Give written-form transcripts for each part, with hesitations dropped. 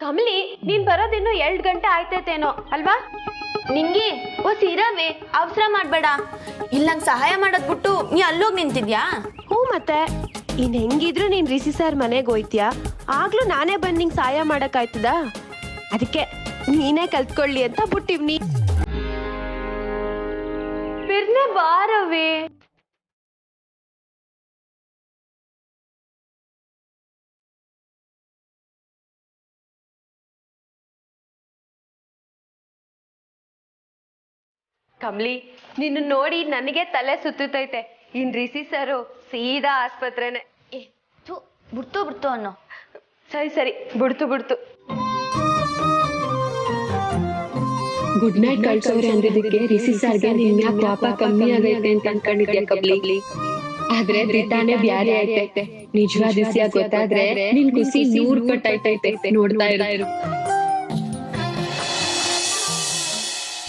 ಕಮಲಿ ನೀನ್ ಬರೋದಿನ್ನು 2 ಗಂಟೆ ಆಯ್ತೈತೇನೋ ಅಲ್ವಾ? ನಿಂಗಿ ಸೀರಾವೆ ಅವಸರ ಮಾಡ್ಬೇಡ. ಇಲ್ಲ ನಂಗೆ ಸಹಾಯ ಮಾಡೋದ್ ಬಿಟ್ಟು ನೀ ಅಲ್ಲೋಗಿ ನಿಂತಿದ್ಯಾ? ಹ್ಞೂ ಮತ್ತೆ ಇನ್ ಹೆಂಗಿದ್ರು ನೀನ್ ರಿಷಿ ಸರ್ ಮನೆಗೆ ಹೋಯ್ತೀಯಾ, ಆಗ್ಲೂ ನಾನೇ ಬಂದ್ ನಿಂಗೆ ಸಹಾಯ ಮಾಡಕ್ಕಾಯ್ತದ? ಅದಕ್ಕೆ ನೀನೇ ಕಲ್ತ್ಕೊಳ್ಳಿ ಅಂತ ಬಿಟ್ಟಿವ್ನಿ. ಬಿರ್ನೆ ಬಾರವಿ. ಕಮಲಿ ನಿನ್ನ ನೋಡಿ ನನಗೆ ತಲೆ ಸುತ್ತೈತೆ. ಇನ್ ರಿಷಿ ಸರು ಸೀದಾ ಆಸ್ಪತ್ರೆನೆ. ಬಿಡ್ತು ಅನ್ನೋ. ಸರಿ ಬಿಡ್ತು. ಗುಡ್ ನೈಟ್ ಕಳ್ಸೋರೆ ಅಂದಿದ್ದಕ್ಕೆ ರಿಷಿ ಸರ್ಗೆ ನಿನ್ನ ಪಾಪ ಕಮ್ಮಿ ಆಗೈತೆ ಅಂತ ಅನ್ಕೊಂಡಿದ್ಯಾ ಕಬ್ಲಿ? ಆದ್ರೆ ದಿಟ್ಟಾನೆ ಬ್ಯಾರೆ ಐತೈತೆ. ನಿಜವಾದ ವಿಷಯ ಗೊತ್ತಾದ್ರೆ ನಿನ್ ಖುಷಿ 100 ಪಟ್ಟು ಐತೈತೆ. ನೋಡ್ತಾ ಇರು.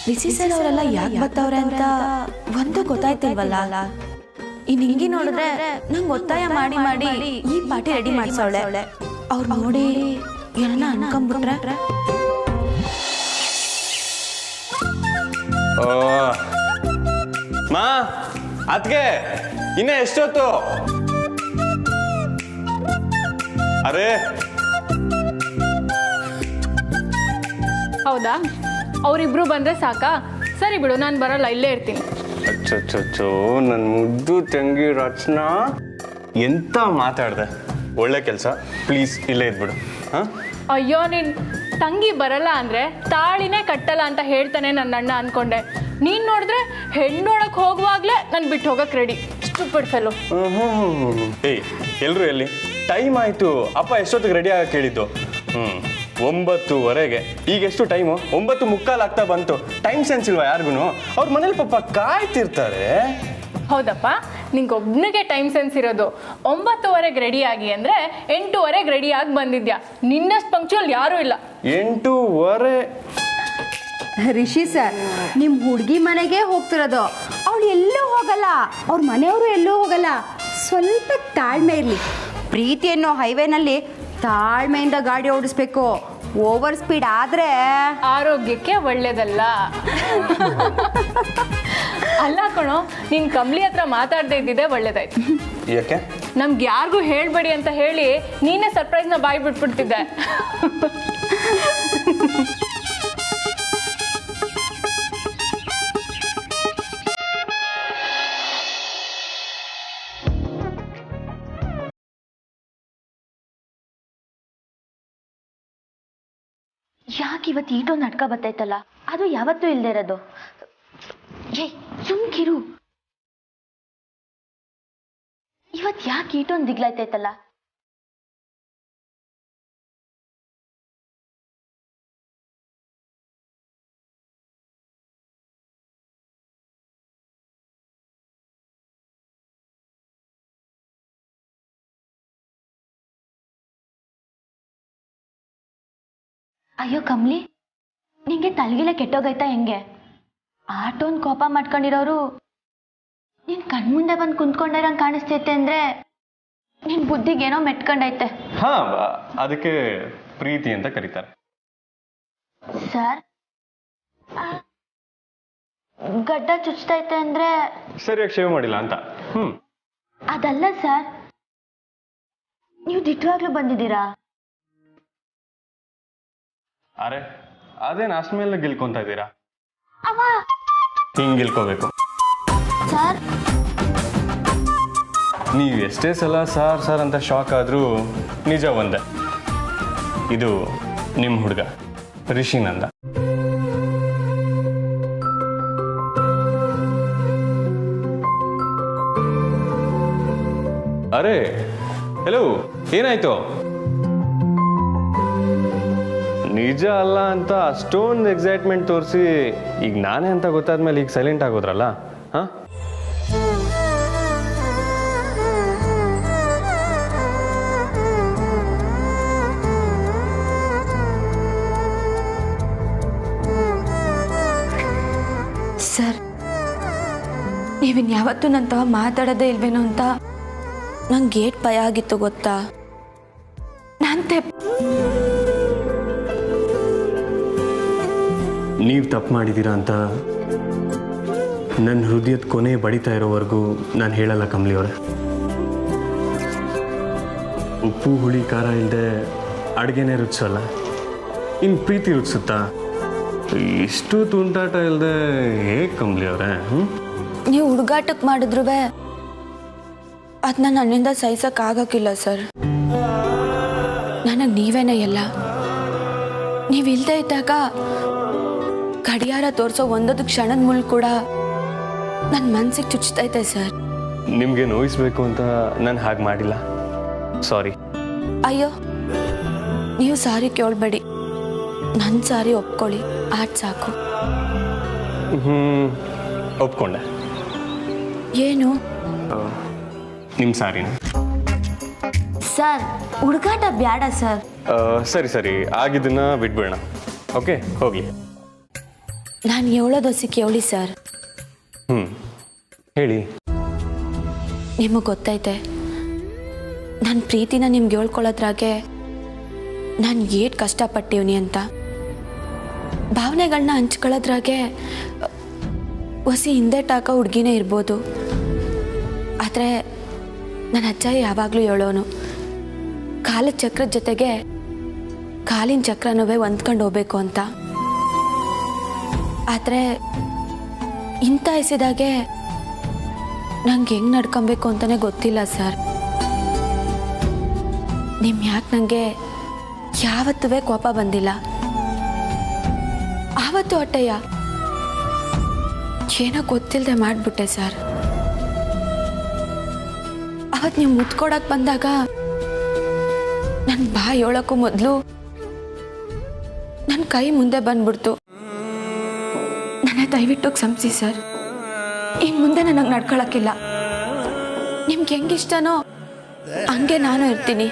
ರಿಷಿ ಸರ್ ಅವರೆಲ್ಲ ಯಾಕೆ ಬರ್ತಾವ್ರೆ ಅಂತ ಒಂದು ಗೊತ್ತಾಯ್ತಿಲ್ವಲ್ಲ. ಈ ನಿಂಗಿ ನೋಡಿದ್ರೆ ನಂಗೆ ಒತ್ತಾಯ ಮಾಡಿ ಈ ಪಾರ್ಟಿ ರೆಡಿ ಮಾಡ್ಸವಳೆ. ಅವ್ರು ನೋಡಿ ಏನನ್ನ ಅನ್ಕೊಂಡ್ಬಿಟ್ರೆ. ಮಾ ಅದ್ಗೆ ಇನ್ನ ಎಷ್ಟೊತ್ತು? ಅರೆ ಹೌದಾ, ಅವರಿಬ್ರು ಬಂದ್ರೆ ಸಾಕಾ? ಸರಿ ಬಿಡು, ನಾನು ಬರಲ್ಲ, ಇಲ್ಲೇ ಇರ್ತೀನಿ. ಅಚ್ಚೋ ನನ್ನ ಮುದ್ದು ತಂಗಿ ರಚನಾ, ಎಂತ ಮಾತಾಡ್ದೆ. ಒಳ್ಳೆ ಕೆಲಸ, ಪ್ಲೀಸ್ ಇಲ್ಲೇ ಇದ್ಬಿಡು. ಅಯ್ಯೋ, ನಿನ್ ತಂಗಿ ಬರಲ್ಲ ಅಂದ್ರೆ ತಾಳಿನೇ ಕಟ್ಟಲ್ಲ ಅಂತ ಹೇಳ್ತಾನೆ ನನ್ನ ಅಣ್ಣ ಅನ್ಕೊಂಡೆ. ನೀನ್ ನೋಡಿದ್ರೆ ಹೆಣ್ಣು ನೋಡಕ್ ಹೋಗುವಾಗ್ಲೇ ನನ್ ಬಿಟ್ಟು ಹೋಗಕ್ ರೆಡಿ. Stupid fellow. ಏಯ್ ಎಲ್ರು ಎಲ್ಲಿ? ಟೈಮ್ ಆಯ್ತು. ಅಪ್ಪ ಎಷ್ಟೊತ್ತಿಗೆ ರೆಡಿ ಆಗಕ್ಕೆ ಹೇಳಿದ್ದು? 9:15. ಈಗ ಎಷ್ಟು ಟೈಮು? 9:45 ಆಗ್ತಾ ಬಂತು. ಟೈಮ್ ಸೆನ್ಸ್ ಇಲ್ವಾ ಯಾರಿಗೂ? ಅವ್ರ ಮನೇಲಿ ಪಾಪ ಕಾಯ್ತಿರ್ತಾರೆ. ಹೌದಪ್ಪ, ನಿಂಗೊಬ್ನಿಗೆ ಟೈಮ್ ಸೆನ್ಸ್ ಇರೋದು. 9:15 ರೆಡಿ ಆಗಿ ಅಂದ್ರೆ 8:15 ರೆಡಿ ಆಗಿ ಬಂದಿದ್ಯಾ. ನಿನ್ನಷ್ಟು ಪಂಕ್ಚುವಲ್ ಯಾರೂ ಇಲ್ಲ. 8:15? ರಿಷಿ ಸರ್, ನಿಮ್ಮ ಹುಡುಗಿ ಮನೆಗೆ ಹೋಗ್ತಿರೋದು. ಅವಳು ಎಲ್ಲೂ ಹೋಗಲ್ಲ, ಅವ್ರ ಮನೆಯವರು ಎಲ್ಲೂ ಹೋಗಲ್ಲ. ಸ್ವಲ್ಪ ತಾಳ್ಮೆ ಇರಲಿ. ಪ್ರೀತಿ ಅನ್ನೋ ಹೈವೇನಲ್ಲಿ ತಾಳ್ಮೆಯಿಂದ ಗಾಡಿ ಓಡಿಸ್ಬೇಕು. ಓವರ್ ಸ್ಪೀಡ್ ಆದ್ರೆ ಆರೋಗ್ಯಕ್ಕೆ ಒಳ್ಳೇದಲ್ಲ. ಅಲ್ಲ ಕಣೋ, ನೀನ್ ಕಮಲಿ ಹತ್ರ ಮಾತಾಡದೇ ಇದ್ದಿದ್ದೆ ಒಳ್ಳೇದಾಯ್ತು. ಯಾಕೆ? ನಮ್ಗೆ ಯಾರಿಗೂ ಹೇಳ್ಬೇಡಿ ಅಂತ ಹೇಳಿ ನೀನೇ ಸರ್ಪ್ರೈಸ್ನ ಬಾಯ್ ಬಿಟ್ಬಿಡ್ತಿದ್ದೆ. ಯಾಕೆ ಇವತ್ತು ಈಟೊಂದು ನಾಟಕ ಬರ್ತೈತಲ್ಲ, ಅದು ಯಾವತ್ತೂ ಇಲ್ದೇ ಇರೋದು. ಸುಮ್ಕಿರು. ಇವತ್ತು ಯಾಕೆ ಈಟೊಂದು ದಿಗ್ಲಾಯ್ತೈತಲ್ಲ? ಅಯ್ಯೋ ಕಮಲಿ, ನಿಂಗೆ ತಲೆಗಿಲೆ ಕೆಟ್ಟೋಗೈತಾ ಹೆಂಗೆ? ಆಟೋನ್ ಕೋಪ ಮಾಡ್ಕೊಂಡಿರೋರು ನಿನ್ ಕಣ್ಮುಂದೆ ಬಂದು ಕುಂತ್ಕೊಂಡಿರಂಗೆ ಕಾಣಿಸ್ತೈತೆ ಅಂದ್ರೆ ನಿನ್ ಬುದ್ಧಿಗೇನೋ ಮೆಟ್ಕೊಂಡೈತೆ. ಅದಕ್ಕೆ ಪ್ರೀತಿ ಅಂತ ಕರೀತಾರೆ. ಸರ್, ಗಡ್ಡ ಚುಚ್ತೈತೆ ಅಂದ್ರೆ ಸರಿಯಾಗಿ ಶೇವ್ ಮಾಡಿಲ್ಲ ಅಂತ. ಅದಲ್ಲ ಸರ್, ನೀವು ದಿಟ್ಟವಾಗ್ಲೂ ಬಂದಿದ್ದೀರಾ? ಅರೆ ಅದೇನು ಅಷ್ಟ ಮೇಲೆ ಗಿಲ್ಕೊಂತ ಇದ್ದೀರಾ? ಹಿಂಗ್ ಗಿಲ್ಕೋಬೇಕು ಸರ್. ನೀವು ಎಷ್ಟೇ ಸಲ ಸಾರ್ ಅಂತ ಶಾಕ್ ಆದ್ರೂ ನಿಜ ಒಂದೇ, ಇದು ನಿಮ್ಮ ಹುಡುಗ ರಿಷಿನಂದ. ಅರೆ ಹೆಲೋ, ಏನಾಯ್ತು? ನಿಜ ಅಲ್ಲ ಅಂತ ಅಷ್ಟೊಂದು ಎಕ್ಸೈಟ್ಮೆಂಟ್ ತೋರಿಸಿ ಈಗ ನಾನೇ ಅಂತ ಗೊತ್ತಾದ್ಮೇಲೆ ಈಗ ಸೈಲೆಂಟ್ ಆಗೋದ್ರಲ್ಲ. ಸರ್, ನೀವಿನ್ಯಾವತ್ತೂ ನನ್ನ ಮಾತಾಡೋದೇ ಇಲ್ವೇನೋ ಅಂತ ನಂಗೆ ಗೇಟ್ ಭಯ ಆಗಿತ್ತು ಗೊತ್ತಾ? ನೀವು ತಪ್ಪು ಮಾಡಿದ್ದೀರಾ ಅಂತ ನನ್ನ ಹೃದಯದ ಕೊನೆ ಬಡಿತಾ ಇರೋವರೆಗೂ ನಾನು ಹೇಳಲ್ಲ ಕಮಲಿ ಅವರೇ. ಉಪ್ಪು ಹುಳಿ ಖಾರ ಇಲ್ಲದೆ ಅಡುಗೆನೇ ರುಚಿಸಲ್ಲ, ಇನ್ನು ಪ್ರೀತಿ ರುಚಿಸುತ್ತಾ? ಇಷ್ಟು ತುಂಟಾಟ ಇಲ್ಲದೆ ಹೇಗೆ ಕಮಲಿ ಅವರೇ? ನೀವು ಹುಡುಗಾಟಕ್ಕೆ ಮಾಡಿದ್ರು ಅದನ್ನ ನನ್ನಿಂದ ಸಹಿಸೋಕ್ಕಾಗಕ್ಕಿಲ್ಲ ಸರ್. ನನಗೆ ನೀವೇನೇ ಎಲ್ಲ. ನೀವಿಲ್ಲದೆ ಇದ್ದಾಗ ಗಡಿಯಾರ ತೋರಿಸೋ ಒಂದೊಂದು ಕ್ಷಣದ ಮೂಲಕ ಕೂಡ ನನ್ನ ಮನಸ್ಸಿಗೆ ಚುಚ್ತೈತೆ ಸರ್. ನಿಮಗೆ ನೋಯಿಸ್ಬೇಕು ಅಂತ ನಾನು ಹಾಗೆ ಮಾಡಿಲ್ಲ, ಸಾರಿ. ಅಯ್ಯೋ, ನೀವು ಸಾರಿ ಕೇಳಬೇಡಿ, ನನ್ನ ಸಾರಿ ಒಪ್ಕೊಳ್ಳಿ, ಆಟ್ ಸಾಕು. ಒಪ್ಕೊಂಡೆ. ಏನು? ನಿಮ್ಮ ಸಾರಿನ? ಸರ್, ಹುಡುಗಾಟ ಬೇಡ ಸರ್. ಸರಿ ಸರಿ, ಆಗಿದ್ದನ್ನ ಬಿಟ್ಬಿಡೋಣ. ಓಕೆ, ಹೋಗಿ. ನಾನು ಹೇಳೋದೊಸಿ ಕೇಳಿ ಸರ್. ಹೇಳಿ. ನಿಮಗೆ ಗೊತ್ತೈತೆ, ನನ್ನ ಪ್ರೀತಿನ ನಿಮ್ಗೆ ಹೇಳ್ಕೊಳ್ಳೋದ್ರಾಗೆ ನಾನು ಏಟ್ ಕಷ್ಟಪಟ್ಟಿವ್ನಿ ಅಂತ. ಭಾವನೆಗಳನ್ನ ಹಂಚ್ಕೊಳ್ಳೋದ್ರಾಗೆ ಹೊಸಿ ಹಿಂದೆ ಟಾಕ ಹುಡುಗಿನೇ ಇರ್ಬೋದು. ಆದರೆ ನನ್ನ ಅಜ್ಜ ಯಾವಾಗಲೂ ಹೇಳೋನು, ಕಾಲದ ಚಕ್ರದ ಜೊತೆಗೆ ಕಾಲಿನ ಚಕ್ರನೂ ಹೊಂದ್ಕೊಂಡು ಹೋಗ್ಬೇಕು ಅಂತ. ಆದರೆ ಇಂಥ ಎಸೆದಾಗೆ ನಂಗೆ ಹೆಂಗೆ ನಡ್ಕೊಬೇಕು ಅಂತಲೇ ಗೊತ್ತಿಲ್ಲ ಸರ್. ಯಾಕೆ ನನಗೆ ಯಾವತ್ತೂ ಕೋಪ ಬಂದಿಲ್ಲ. ಆವತ್ತು ಹೊಟ್ಟೆಯ ಏನೋ ಗೊತ್ತಿಲ್ಲದೆ ಮಾಡಿಬಿಟ್ಟೆ ಸರ್. ಅವತ್ತು ನೀವು ಮುತ್ಕೊಡಕ್ಕೆ ಬಂದಾಗ ನನ್ನ ಬಾಯಿ ಹೇಳೋಕ್ಕೂ ಮೊದಲು ನನ್ನ ಕೈ ಮುಂದೆ ಬಂದ್ಬಿಡ್ತು. ನನ್ನ ದಯವಿಟ್ಟು ಕ್ಷಮಿಸಿ ಸರ್. ಇನ್ನು ಮುಂದೆ ನನಗೆ ನಡ್ಕೊಳಕ್ಕಿಲ್ಲ. ನಿಮ್ಗೆ ಹೆಂಗಿಷ್ಟನೋ ಹಂಗೆ ನಾನು ಇರ್ತೀನಿ.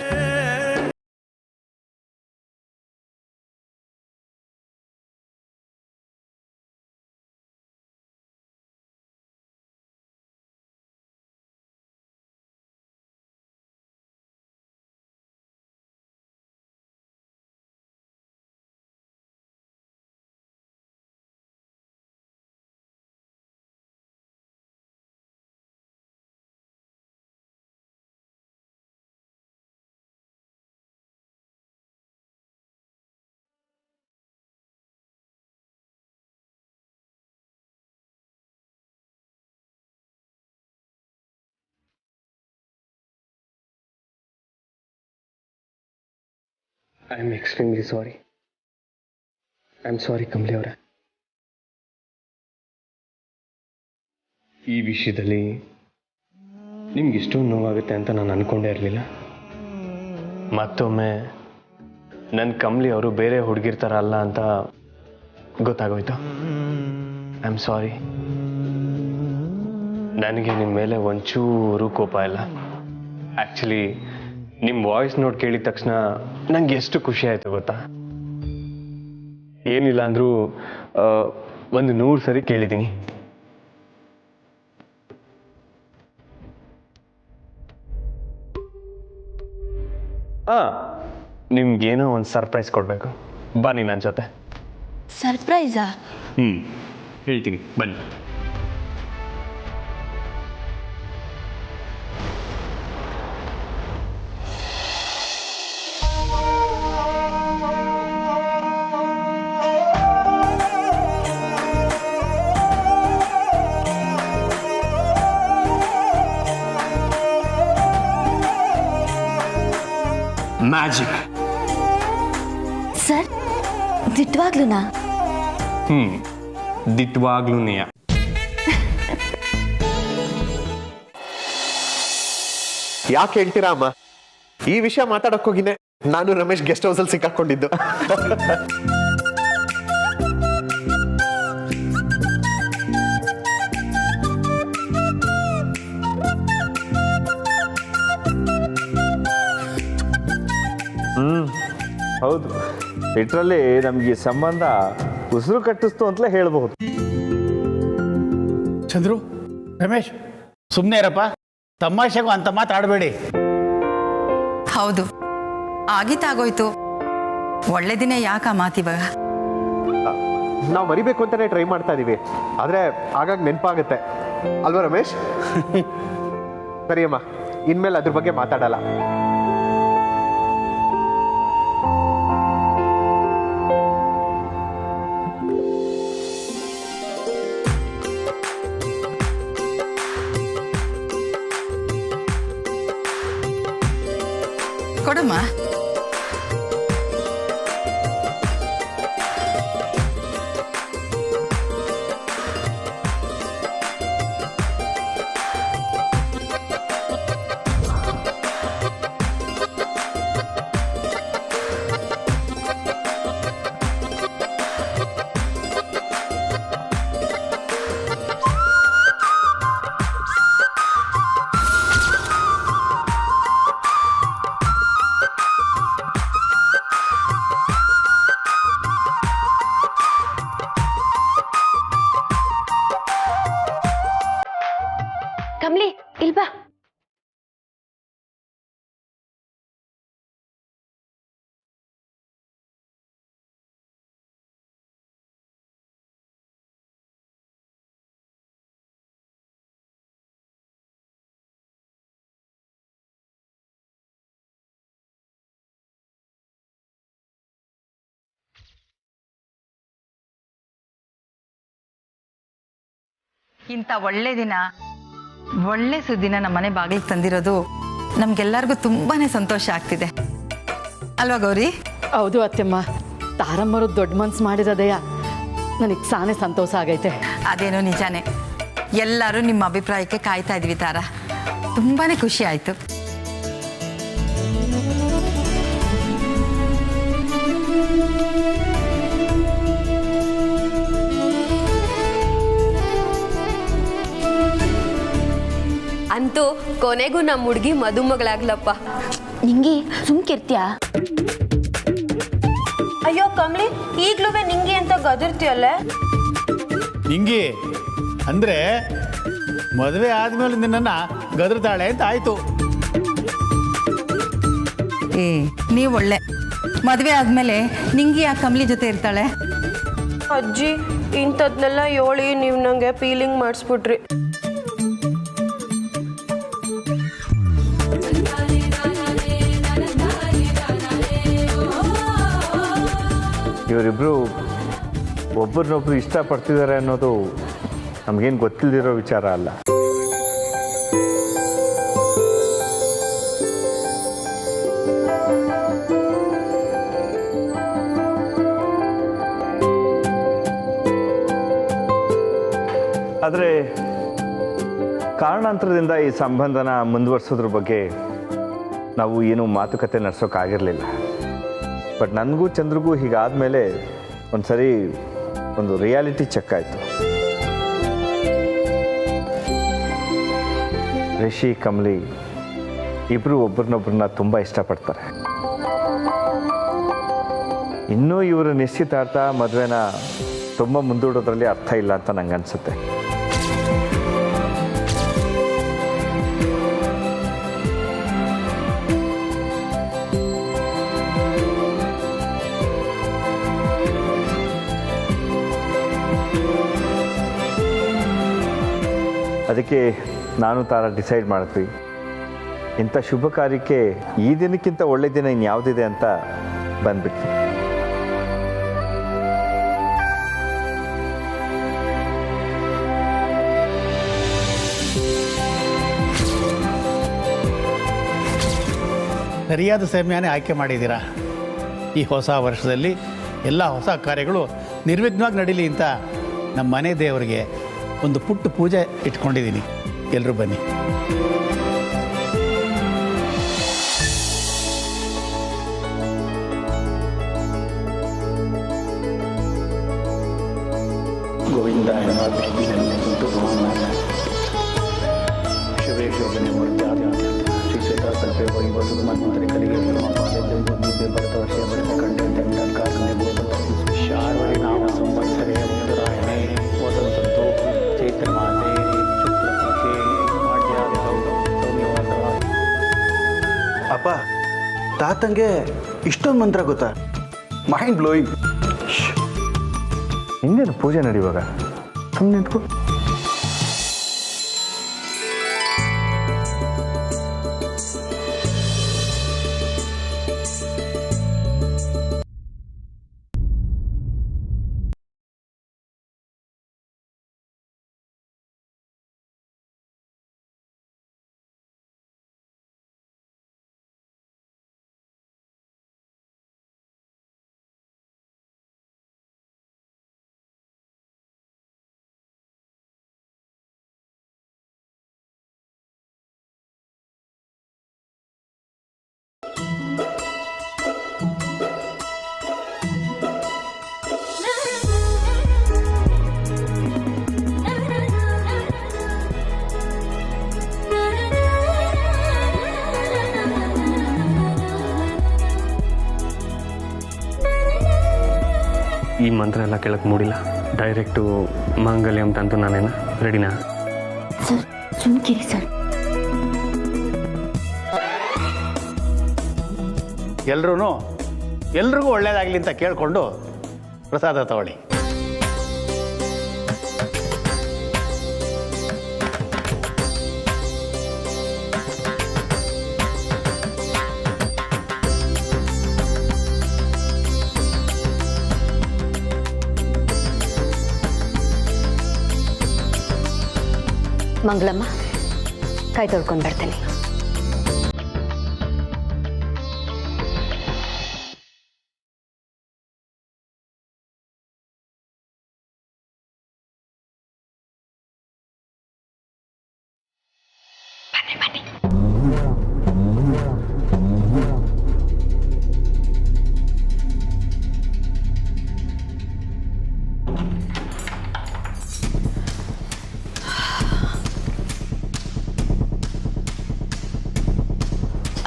I am extremely sorry. I am sorry Kamali ಅವರೇ. ಈ ವಿಷಯದಲ್ಲಿ ನಿಮ್ಗೆ ಇಷ್ಟೊಂದು ನೋವಾಗುತ್ತೆ ಅಂತ ನಾನು ಅಂದ್ಕೊಂಡೇ ಇರಲಿಲ್ಲ. ಮತ್ತೊಮ್ಮೆ ನನ್ನ ಕಮಲಿ ಅವರು ಬೇರೆ ಹುಡುಗಿರ್ತಾರ ಅಲ್ಲ ಅಂತ ಗೊತ್ತಾಗೋಯ್ತು. I am sorry. ನನಗೆ ನಿಮ್ಮ ಮೇಲೆ ಒಂಚೂರು ಕೋಪ ಇಲ್ಲ. ಆ್ಯಕ್ಚುಲಿ ನಿಮ್ಮ ವಾಯ್ಸ್ ನೋಟ್ ಕೇಳಿದ ತಕ್ಷಣ ನಂಗೆ ಎಷ್ಟು ಖುಷಿ ಆಯಿತು ಗೊತ್ತಾ? ಏನಿಲ್ಲ ಅಂದರೂ 100 ಸರಿ ಕೇಳಿದ್ದೀನಿ. ನಿಮ್ಗೇನೋ ಒಂದು ಸರ್ಪ್ರೈಸ್ ಕೊಡಬೇಕು. ಬನ್ನಿ ನನ್ನ ಜೊತೆ. ಸರ್ಪ್ರೈಸಾ? ಹೇಳ್ತೀನಿ, ಬನ್ನಿ. ಮ್ಯಾಜಿಕ್. ಸರ್, ದಿಟ್ಟವಾಗ್ಲೂನಾ? ದಿಟ್ಟವಾಗ್ಲೂನೆಯ. ಯಾಕೆ ಹೇಳ್ತೀರಾ ಅಮ್ಮ? ಈ ವಿಷಯ ಮಾತಾಡಕ್ ಹೋಗಿನೇ ನಾನು ರಮೇಶ್ ಗೆಸ್ಟ್ ಹೌಸ್ ಅಲ್ಲಿ ಸಿಕ್ಕಾಕೊಂಡಿದ್ದು. ಹೌದು, ಲಿಟ್ರಲಿ ನಮಗೆ ಸಂಬಂಧ ಉಸಿರು ಕಟ್ಟಿಸ್ತು ಅಂತಲೇ ಹೇಳ್ಬಹುದು. ಚಂದ್ರು, ರಮೇಶ್, ಸುಮ್ಮನೆ ಇರಪ್ಪ. ತಮಾಷೆಗೂ ಅಂತ ಮಾತಾಡಬೇಡಿ. ಹೌದು, ಆಗಿತ್ತಾಗೋಯ್ತು. ಒಳ್ಳೆ ದಿನ ಯಾಕ ಮಾತಿವಾಗ? ನಾವು ಮರಿಬೇಕು ಅಂತಾನೆ ಟ್ರೈ ಮಾಡ್ತಾ ಇದೀವಿ, ಆದ್ರೆ ಆಗಾಗ ನೆನಪಾಗುತ್ತೆ ಅಲ್ವಾ ರಮೇಶ್? ಸರಿ ಅಮ್ಮ, ಇನ್ಮೇಲೆ ಅದ್ರ ಬಗ್ಗೆ ಮಾತಾಡಲ್ಲ. ಕೊಡಮ್ಮ. ಕಮ್ಲಿ ಇಲ್ಬಾ. ಇಂಥ ಒಳ್ಳೆ ದಿನ, ಒಳ್ಳೆ ಸುದ್ದಿನ ನಮ್ಮ ಮನೆ ಬಾಗಿಲಿಗೆ ತಂದಿರೋದು ನಮ್ಗೆಲ್ಲರಿಗೂ ತುಂಬಾನೇ ಸಂತೋಷ ಆಗ್ತಿದೆ ಅಲ್ವಾ ಗೌರಿ? ಹೌದು ಅತ್ತೆಮ್ಮ, ತಾರಮ್ಮರು ದೊಡ್ಡ ಮನ್ಸು ಮಾಡಿರೋದಯ್ಯ ನನಗೆ ಸಾನೆ ಸಂತೋಷ ಆಗೈತೆ. ಅದೇನೋ ನಿಜಾನೇ. ಎಲ್ಲರೂ ನಿಮ್ಮ ಅಭಿಪ್ರಾಯಕ್ಕೆ ಕಾಯ್ತಾ ಇದ್ವಿ ತಾರ. ತುಂಬಾನೇ ಖುಷಿ ಆಯ್ತು. ಅಂತೂ ಕೊನೆಗೂ ನಮ್ಮ ಹುಡುಗಿ ಮದುಮಗಳಾಗ್ಲಪ್ಪ. ನಿಂಗೆ ಸುಮ್ಕಿರ್ತ್ಯಾ? ಅಯ್ಯೋ ಕಮ್ಲಿ, ಈಗ್ಲೂ ನಿಂಗೆ ಅಂತ ಗದರ್ತಿಯಲ್ಲ. ನಿಂಗೆ ಅಂದ್ರೆ ಮದುವೆ ಆದ್ಮೇಲೆ ನಿನ್ನನ್ನು ಗದರ್ತಾಳೆ ಅಂತ ಆಯ್ತು. ನೀವು ಒಳ್ಳೆ. ಮದುವೆ ಆದ್ಮೇಲೆ ನಿಂಗೆ ಆ ಕಮ್ಲಿ ಜೊತೆ ಇರ್ತಾಳೆ? ಅಜ್ಜಿ, ಇಂಥದ್ನೆಲ್ಲ ಹೇಳಿ ನೀವು ನಂಗೆ ಫೀಲಿಂಗ್ ಮಾಡಿಸ್ಬಿಟ್ರಿ. ಇವರಿಬ್ಬರು ಒಬ್ಬರನ್ನೊಬ್ರು ಇಷ್ಟಪಡ್ತಿದ್ದಾರೆ ಅನ್ನೋದು ನಮಗೇನು ಗೊತ್ತಿಲ್ಲದಿರೋ ವಿಚಾರ ಅಲ್ಲ. ಆದರೆ ಕಾರಣಾಂತರದಿಂದ ಈ ಸಂಬಂಧನ ಮುಂದುವರ್ಸೋದ್ರ ಬಗ್ಗೆ ನಾವು ಏನೂ ಮಾತುಕತೆ ನಡೆಸೋಕ್ಕಾಗಿರಲಿಲ್ಲ. ಬಟ್ ನನಗೂ ಚಂದ್ರಿಗೂ ಹೀಗಾದಮೇಲೆ ಒಂದು ಸರಿ ಒಂದು ರಿಯಾಲಿಟಿ ಚೆಕ್ ಆಯಿತು. ರಿಷಿ, ಕಮಲಿ ಇಬ್ಬರು ಒಬ್ಬರನ್ನೊಬ್ಬರನ್ನ ತುಂಬ ಇಷ್ಟಪಡ್ತಾರೆ. ಇನ್ನೂ ಇವರು ನಿಶ್ಚಿತಾರ್ಥ ಮದುವೆನ ತುಂಬ ಮುಂದೂಡೋದ್ರಲ್ಲಿ ಅರ್ಥ ಇಲ್ಲ ಅಂತ ನಂಗೆ ಅನಿಸುತ್ತೆ. ಅದಕ್ಕೆ ನಾನು ತಾರ ಡಿಸೈಡ್ ಮಾಡಿದ್ವಿ, ಇಂಥ ಶುಭ ಕಾರ್ಯಕ್ಕೆ ಈ ದಿನಕ್ಕಿಂತ ಒಳ್ಳೆ ದಿನ ಇನ್ಯಾವುದಿದೆ ಅಂತ ಬಂದ್ಬಿಟ್ವಿ. ಸರಿಯಾದ ಸಮಯನೇ ಆಯ್ಕೆ ಮಾಡಿದ್ದೀರಾ. ಈ ಹೊಸ ವರ್ಷದಲ್ಲಿ ಎಲ್ಲ ಹೊಸ ಕಾರ್ಯಗಳು ನಿರ್ವಿಘ್ನವಾಗಿ ನಡೀಲಿ ಅಂತ ನಮ್ಮ ಮನೆ ದೇವರಿಗೆ ಒಂದು ಪುಟ್ಟ ಪೂಜೆ ಇಟ್ಕೊಂಡಿದ್ದೀನಿ. ಎಲ್ಲರೂ ಬನ್ನಿ. ಗೋವಿಂದ ಶಿವೇ ಶೋಭನೆ ಮೂರ್ತಿ ಶ್ರೀ ಕ್ಷೇತ್ರ ಕಲ್ಪೆ ವೈಭವ ಮಂತ್ರಿಕರಿಗೆ ಭರತ ವರ್ಷ ಬಳಿಕ ಕಂಡೆ ದಂಡಕಾರನೆ ಶಾರ್ವರಿ ನಾಮ ಸಂವತ್ಸರೇ ಉತ್ತರಾಯಣೆ ವಸಂತೋ ಚೈತ್ರ ಮಾಸೆ ಶುಕ್ಲಪಕ್ಷೆ ಮಾಢ್ಯಾದಿ ಸೌಮ್ಯವಾದ. ಅಪ್ಪ, ತಾತಂಗೆ ಇಷ್ಟೊಂದು ಮಂತ್ರ ಗೊತ್ತಾ? Mind blowing. ಹಿಂದೇನು ಪೂಜೆ ನಡೆಯುವಾಗ ಸುಮ್ಮನೆ ನಿಂತ್ಕೊ. ಈ ಮಂತ್ರ ಎಲ್ಲ ಕೇಳಕ್ಕೆ ಮೂಡಿಲ್ಲ. ಡೈರೆಕ್ಟು ಮಾಂಗಲ್ಯಂ ತಂತು ನಾನೇನ ರೆಡಿನಾ? ಸರ್ ಸುಮ್ಕಿರಿ ಸರ್. ಎಲ್ರಿಗೂ ಒಳ್ಳೇದಾಗಲಿ ಅಂತ ಕೇಳಿಕೊಂಡು ಪ್ರಸಾದ ತಗೊಳ್ಳಿ. ಮಂಗಳಮ್ಮ, ಕೈ ತೊಳ್ಕೊಂಡು ಬರ್ತೀನಿ.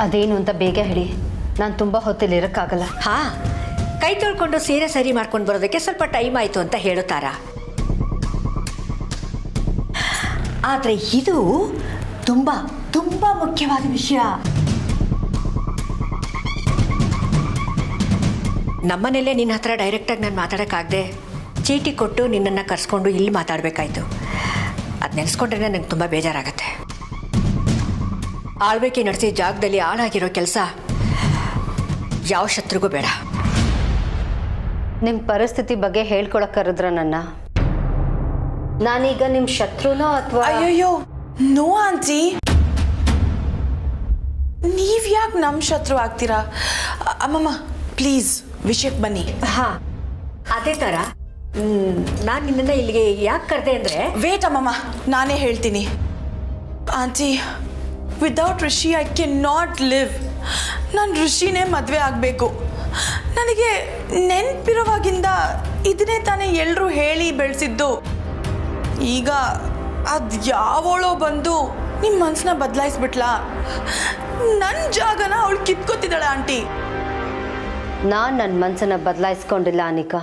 ಅದೇನು ಅಂತ ಬೇಗ ಹೇಳಿ, ನಾನು ತುಂಬ ಹೊತ್ತಲ್ಲಿ ಇರೋಕ್ಕಾಗಲ್ಲ. ಹಾಂ, ಕೈ ತೊಳ್ಕೊಂಡು ಸೀರೆ ಸರಿ ಮಾಡ್ಕೊಂಡು ಬರೋದಕ್ಕೆ ಸ್ವಲ್ಪ ಟೈಮ್ ಆಯಿತು ಅಂತ ಹೇಳುತ್ತಾರ. ಆದರೆ ಇದು ತುಂಬ ತುಂಬ ಮುಖ್ಯವಾದ ವಿಷಯ. ನಮ್ಮನೇಲೇ ನಿನ್ನ ಹತ್ರ ಡೈರೆಕ್ಟಾಗಿ ನಾನು ಮಾತಾಡೋಕ್ಕಾಗದೆ ಚೀಟಿ ಕೊಟ್ಟು ನಿನ್ನನ್ನು ಕರ್ಸ್ಕೊಂಡು ಇಲ್ಲಿ ಮಾತಾಡಬೇಕಾಯ್ತು. ಅದು ನೆನೆಸ್ಕೊಂಡ್ರೆ ನನಗೆ ತುಂಬ ಬೇಜಾರಾಗತ್ತೆ. ಆಳ್ವಿಕೆ ನಡೆಸಿ ಜಾಗದಲ್ಲಿ ಆಳಾಗಿರೋ ಕೆಲಸ ಯಾವ ಶತ್ರುಗೂ ಬೇಡ. ನಿಮ್ಮ ಪರಿಸ್ಥಿತಿ ಬಗ್ಗೆ ಹೇಳ್ಕೊಳಕ್ ಕರೆದ್ರ ನನ್ನ? ನಾನೀಗ ನಿಮ್ಮ ಶತ್ರುನೋ ಅಥವಾ? ಅಯ್ಯಯ್ಯೋ, ನೋ ಆಂಟಿ, ನೀವ್ ಯಾಕೆ ನಮ್ಮ ಶತ್ರು ಆಗ್ತೀರಾ? ಅಮ್ಮಮ್ಮ ಪ್ಲೀಸ್ ವಿಷಯಕ್ಕೆ ಬನ್ನಿ. ಹಾ, ಅದೇ ಥರ ನಾನು ನಿನ್ನನ್ನು ಇಲ್ಲಿಗೆ ಯಾಕೆ ಕರೆದೆ ಅಂದರೆ, ವೇಟ್ ಅಮ್ಮಮ್ಮ, ನಾನೇ ಹೇಳ್ತೀನಿ. Aunty, without Rishi I can not live. ನಾನು ಋಷಿನೇ ಮದುವೆ ಆಗಬೇಕು. ನನಗೆ ನೆನಪಿರೋವಾಗಿಂದ ಇದನ್ನೇ ತಾನೇ ಎಲ್ಲರೂ ಹೇಳಿ ಬೆಳೆಸಿದ್ದು. ಈಗ ಅದು ಯಾವಳೋ ಬಂದು ನಿಮ್ಮ ಮನಸ್ಸನ್ನ ಬದಲಾಯಿಸ್ಬಿಟ್ಲಾ? ನನ್ನ ಜಾಗನ ಅವಳು ಕಿತ್ಕೋತಿದ್ದಾಳೆ ಆಂಟಿ. ನಾನು ನನ್ನ ಮನಸ್ಸನ್ನು ಬದಲಾಯಿಸ್ಕೊಂಡಿಲ್ಲ ಅನಿಕಾ.